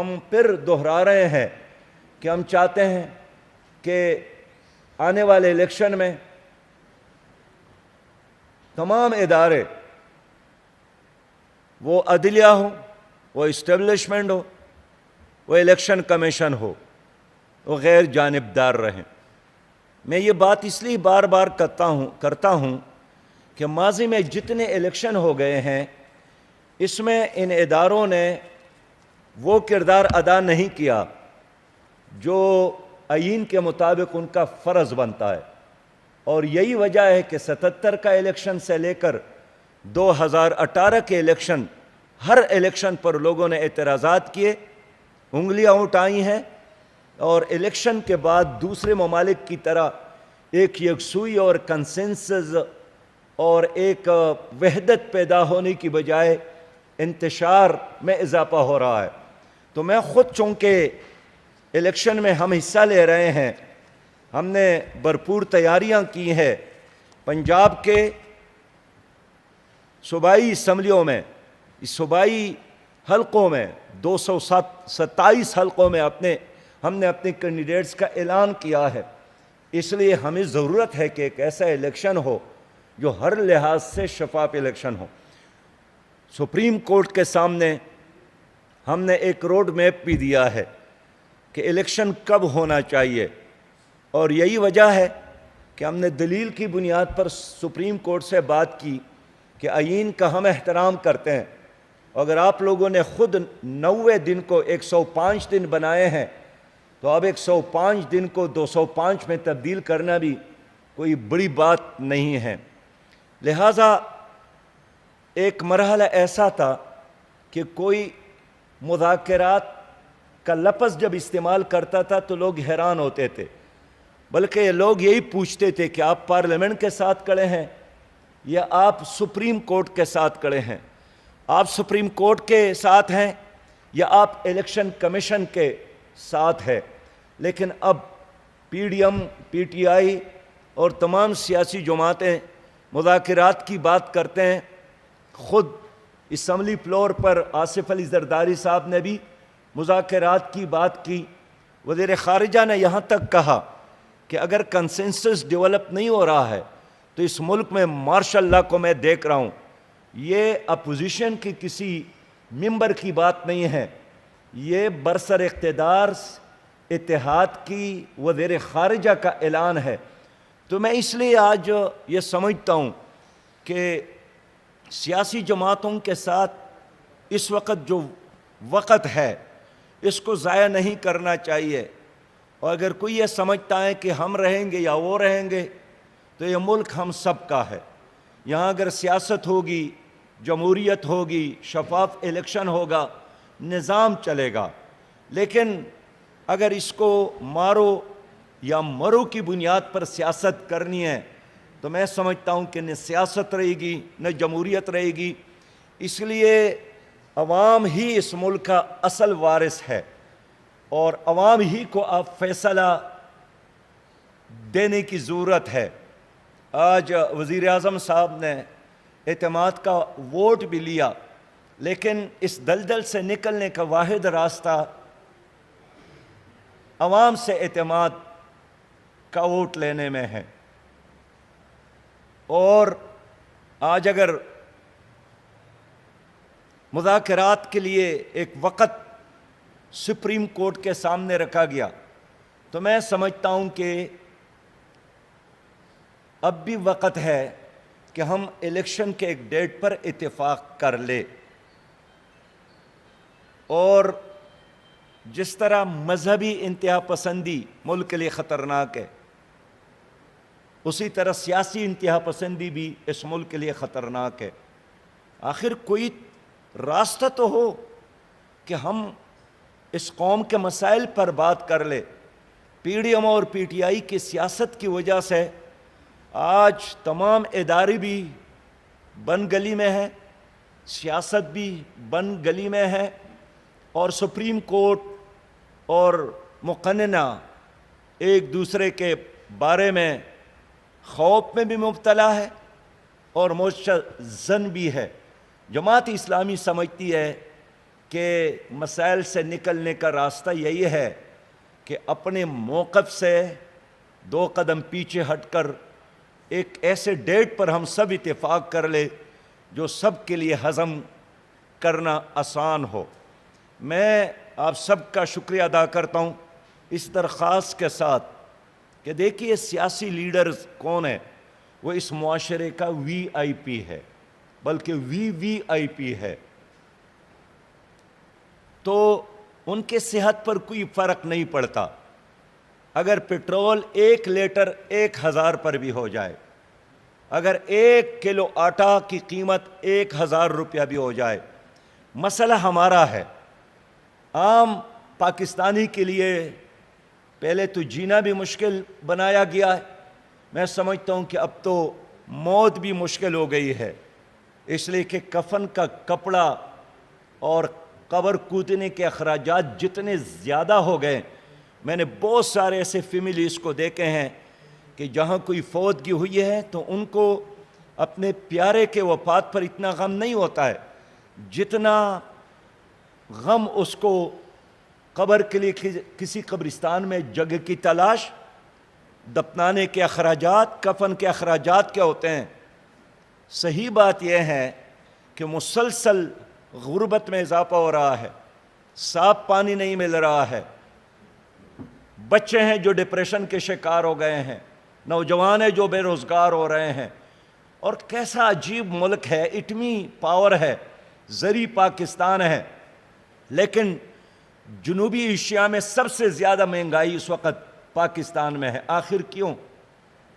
ہم پھر دہرا رہے ہیں کہ ہم چاہتے ہیں کہ آنے والے الیکشن میں تمام ادارے، وہ عدلیہ ہو، وہ اسٹیبلشمنٹ ہو، وہ الیکشن کمیشن ہو، وہ غیر جانبدار رہیں۔ میں یہ بات اس لیے بار بار کرتا ہوں کہ ماضی میں جتنے الیکشن ہو گئے ہیں اس میں ان اداروں نے وہ کردار ادا نہیں کیا جو آئین کے مطابق ان کا فرض بنتا ہے، اور یہی وجہ ہے کہ 77 کا الیکشن سے لے کر 2018 کے الیکشن، ہر الیکشن پر لوگوں نے اعتراضات کیے، انگلیاں اٹھائی ہیں، اور الیکشن کے بعد دوسرے ممالک کی طرح ایک یکسوئی اور کنسنسس اور ایک وحدت پیدا ہونے کی بجائے انتشار میں اضافہ ہو رہا ہے۔ تو میں خود چونکہ الیکشن میں ہم حصہ لے رہے ہیں، ہم نے بھرپور تیاریاں کی ہیں۔ پنجاب کے صوبائی اسمبلیوں میں، صوبائی حلقوں میں 227 حلقوں میں ہم نے اپنے کینڈیڈیٹس کا اعلان کیا ہے۔ اس لیے ہمیں ضرورت ہے کہ ایک ایسا الیکشن ہو جو ہر لحاظ سے شفاف الیکشن ہو۔ سپریم کورٹ کے سامنے ہم نے ایک روڈ میپ بھی دیا ہے کہ الیکشن کب ہونا چاہیے، اور یہی وجہ ہے کہ ہم نے دلیل کی بنیاد پر سپریم کورٹ سے بات کی کہ آئین کا ہم احترام کرتے ہیں۔ اگر آپ لوگوں نے خود 90 دن کو 105 دن بنائے ہیں تو اب 105 دن کو 205 میں تبدیل کرنا بھی کوئی بڑی بات نہیں ہے۔ لہٰذا ایک مرحلہ ایسا تھا کہ کوئی مذاکرات کا لفظ جب استعمال کرتا تھا تو لوگ حیران ہوتے تھے، بلکہ لوگ یہی پوچھتے تھے کہ آپ پارلیمنٹ کے ساتھ کھڑے ہیں یا آپ سپریم کورٹ کے ساتھ کھڑے ہیں، آپ سپریم کورٹ کے ساتھ ہیں یا آپ الیکشن کمیشن کے ساتھ ہیں۔ لیکن اب P D M, P T I اور تمام سیاسی جماعتیں مذاکرات کی بات کرتے ہیں۔ خود اسمبلی فلور پر آصف علی زرداری صاحب نے بھی مذاکرات کی بات کی۔ وزیر خارجہ نے یہاں تک کہا کہ اگر کنسنسس ڈیولپ نہیں ہو رہا ہے تو اس ملک میں مارشل لا کو میں دیکھ رہا ہوں۔ یہ اپوزیشن کی کسی ممبر کی بات نہیں ہے، یہ برسر اقتدار اتحاد کی وزیر خارجہ کا اعلان ہے۔ تو میں اس لیے آج یہ سمجھتا ہوں کہ سیاسی جماعتوں کے ساتھ اس وقت جو وقت ہے اس کو ضائع نہیں کرنا چاہیے، اور اگر کوئی یہ سمجھتا ہے کہ ہم رہیں گے یا وہ رہیں گے تو یہ ملک ہم سب کا ہے۔ یہاں اگر سیاست ہوگی، جمہوریت ہوگی، شفاف الیکشن ہوگا، نظام چلے گا۔ لیکن اگر اس کو مارو یا مرو کی بنیاد پر سیاست کرنی ہے تو میں سمجھتا ہوں کہ نہ سیاست رہے گی نہ جمہوریت رہے گی۔ اس لیے عوام ہی اس ملک کا اصل وارث ہے، اور عوام ہی کو اب فیصلہ دینے کی ضرورت ہے۔ آج وزیر اعظم صاحب نے اعتماد کا ووٹ بھی لیا، لیکن اس دلدل سے نکلنے کا واحد راستہ عوام سے اعتماد کا ووٹ لینے میں ہے۔ اور آج اگر مذاکرات کے لیے ایک وقت سپریم کورٹ کے سامنے رکھا گیا تو میں سمجھتا ہوں کہ اب بھی وقت ہے کہ ہم الیکشن کے ایک ڈیٹ پر اتفاق کر لیں، اور جس طرح مذہبی انتہا پسندی ملک کے لیے خطرناک ہے، اسی طرح سیاسی انتہا پسندی بھی اس ملک کے لیے خطرناک ہے۔ آخر کوئی راستہ تو ہو کہ ہم اس قوم کے مسائل پر بات کر لیں۔ پی ڈی ایم اور پی ٹی آئی کی سیاست کی وجہ سے آج تمام ادارے بھی بند گلی میں ہیں، سیاست بھی بند گلی میں ہے، اور سپریم کورٹ اور مقننہ ایک دوسرے کے بارے میں خوف میں بھی مبتلا ہے اور مستحزن بھی ہے۔ جماعت اسلامی سمجھتی ہے کہ مسائل سے نکلنے کا راستہ یہی ہے کہ اپنے موقف سے 2 قدم پیچھے ہٹ کر ایک ایسے ڈیٹ پر ہم سب اتفاق کر لے جو سب کے لیے ہضم کرنا آسان ہو۔ میں آپ سب کا شکریہ ادا کرتا ہوں اس درخواست کے ساتھ کہ دیکھیے سیاسی لیڈرز کون ہیں، وہ اس معاشرے کا وی آئی پی ہے، بلکہ وی آئی پی ہے، تو ان کے صحت پر کوئی فرق نہیں پڑتا۔ اگر پیٹرول 1 لیٹر 1000 پر بھی ہو جائے، اگر 1 کلو آٹا کی قیمت 1000 روپیہ بھی ہو جائے، مسئلہ ہمارا ہے۔ عام پاکستانی کے لیے پہلے تو جینا بھی مشکل بنایا گیا ہے، میں سمجھتا ہوں کہ اب تو موت بھی مشکل ہو گئی ہے، اس لیے کہ کفن کا کپڑا اور قبر کودنے کے اخراجات جتنے زیادہ ہو گئے۔ میں نے بہت سارے ایسے فیملیز کو دیکھے ہیں کہ جہاں کوئی فوتگی ہوئی ہے تو ان کو اپنے پیارے کے وفات پر اتنا غم نہیں ہوتا ہے جتنا غم اس کو قبر کے لیے کسی قبرستان میں جگہ کی تلاش، دفنانے کے اخراجات، کفن کے اخراجات کیا ہوتے ہیں۔ صحیح بات یہ ہے کہ مسلسل غربت میں اضافہ ہو رہا ہے، صاف پانی نہیں مل رہا ہے، بچے ہیں جو ڈپریشن کے شکار ہو گئے ہیں، نوجوان ہیں جو بے روزگار ہو رہے ہیں، اور کیسا عجیب ملک ہے، ایٹمی پاور ہے، زرعی پاکستان ہے، لیکن جنوبی ایشیا میں سب سے زیادہ مہنگائی اس وقت پاکستان میں ہے۔ آخر کیوں؟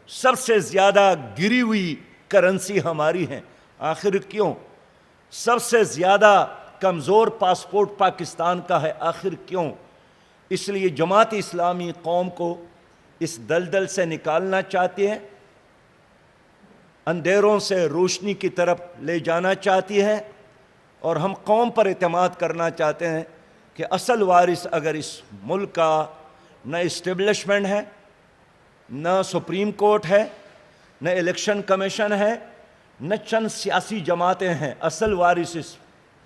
سب سے زیادہ گری ہوئی کرنسی ہماری ہے، آخر کیوں؟ سب سے زیادہ کمزور پاسپورٹ پاکستان کا ہے، آخر کیوں؟ اس لیے جماعت اسلامی قوم کو اس دلدل سے نکالنا چاہتی ہے، اندھیروں سے روشنی کی طرف لے جانا چاہتی ہے، اور ہم قوم پر اعتماد کرنا چاہتے ہیں کہ اصل وارث اگر اس ملک کا نہ اسٹیبلشمنٹ ہے، نہ سپریم کورٹ ہے، نہ الیکشن کمیشن ہے، نہ چند سیاسی جماعتیں ہیں، اصل وارث اس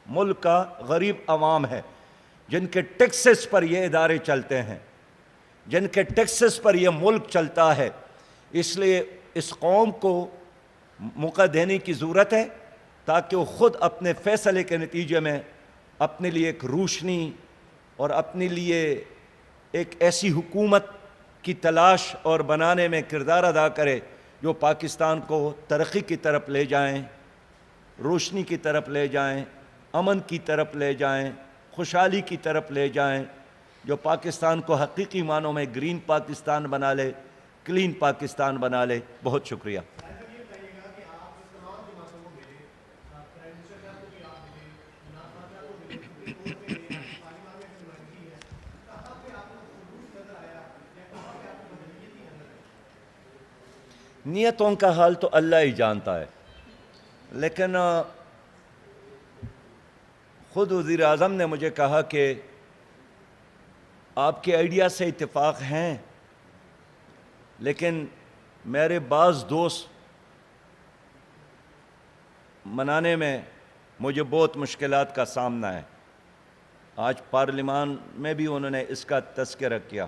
ملک کا غریب عوام ہے، جن کے ٹیکسز پر یہ ادارے چلتے ہیں، جن کے ٹیکسز پر یہ ملک چلتا ہے۔ اس لیے اس قوم کو موقع دینے کی ضرورت ہے تاکہ وہ خود اپنے فیصلے کے نتیجے میں اپنے لیے ایک روشنی اور اپنے لیے ایک ایسی حکومت کی تلاش اور بنانے میں کردار ادا کرے جو پاکستان کو ترقی کی طرف لے جائیں، روشنی کی طرف لے جائیں، امن کی طرف لے جائیں، خوشحالی کی طرف لے جائیں، جو پاکستان کو حقیقی معنوں میں گرین پاکستان بنا لے، کلین پاکستان بنا لے۔ بہت شکریہ۔ نیتوں کا حال تو اللہ ہی جانتا ہے، لیکن خود وزیر اعظم نے مجھے کہا کہ آپ کے آئیڈیا سے اتفاق ہیں، لیکن میرے بعض دوست منانے میں مجھے بہت مشکلات کا سامنا ہے۔ آج پارلیمان میں بھی انہوں نے اس کا تذکرہ کیا،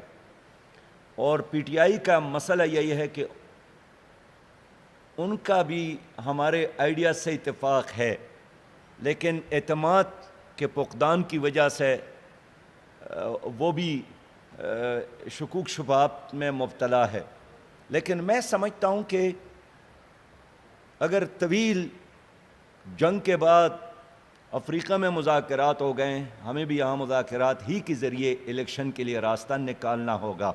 اور پی ٹی آئی کا مسئلہ یہی ہے کہ ان کا بھی ہمارے آئیڈیا سے اتفاق ہے، لیکن اعتماد کے فقدان کی وجہ سے وہ بھی شکوک شبہات میں مبتلا ہے۔ لیکن میں سمجھتا ہوں کہ اگر طویل جنگ کے بعد افریقہ میں مذاکرات ہو گئے، ہمیں بھی یہاں مذاکرات ہی کے ذریعے الیکشن کے لیے راستہ نکالنا ہوگا۔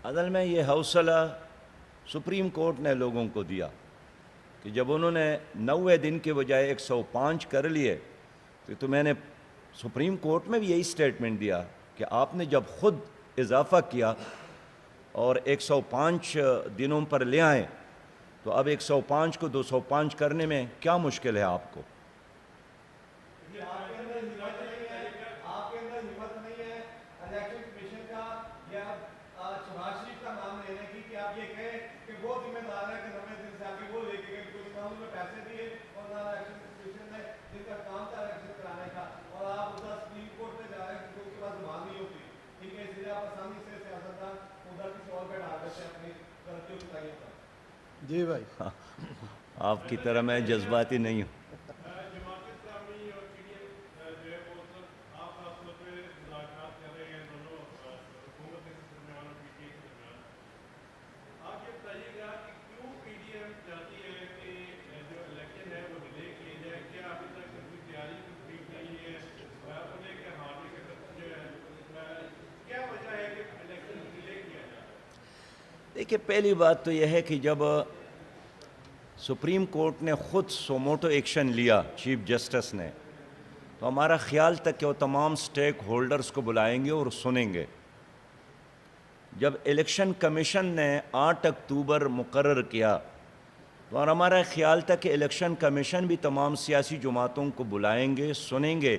اصل میں یہ حوصلہ سپریم کورٹ نے لوگوں کو دیا کہ جب انہوں نے 90 دن کے بجائے 105 کر لیے تو تو میں نے سپریم کورٹ میں بھی یہی سٹیٹمنٹ دیا کہ آپ نے جب خود اضافہ کیا اور 105 دنوں پر لے آئیں تو اب 105 کو 205 کرنے میں کیا مشکل ہے آپ کو؟ جی بھائی آپ کی طرح میں جذباتی نہیں ہوں. دیکھیے پہلی بات تو یہ ہے کہ جب سپریم کورٹ نے خود سوموٹو ایکشن لیا چیف جسٹس نے تو ہمارا خیال تھا کہ وہ تمام سٹیک ہولڈرز کو بلائیں گے اور سنیں گے. جب الیکشن کمیشن نے 8 اکتوبر مقرر کیا تو ہمارا خیال تھا کہ الیکشن کمیشن بھی تمام سیاسی جماعتوں کو بلائیں گے سنیں گے،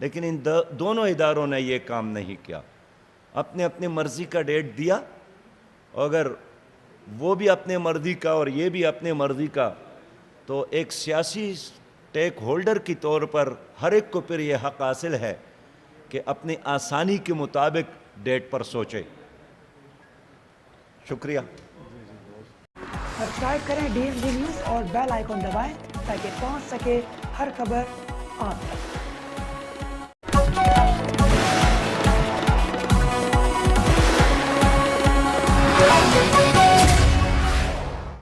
لیکن ان دونوں اداروں نے یہ کام نہیں کیا. اپنی مرضی کا ڈیٹ دیا، اگر وہ بھی اپنے مرضی کا اور یہ بھی اپنے مرضی کا، تو ایک سیاسی سٹیک ہولڈر کی طور پر ہر ایک کو پھر یہ حق حاصل ہے کہ اپنی آسانی کے مطابق ڈیٹ پر سوچے. شکریہ. سبسکرائب کریں DSD نیوز اور بیل آئیکن دبائیں تاکہ پہنچ سکے ہر خبر آپ تک.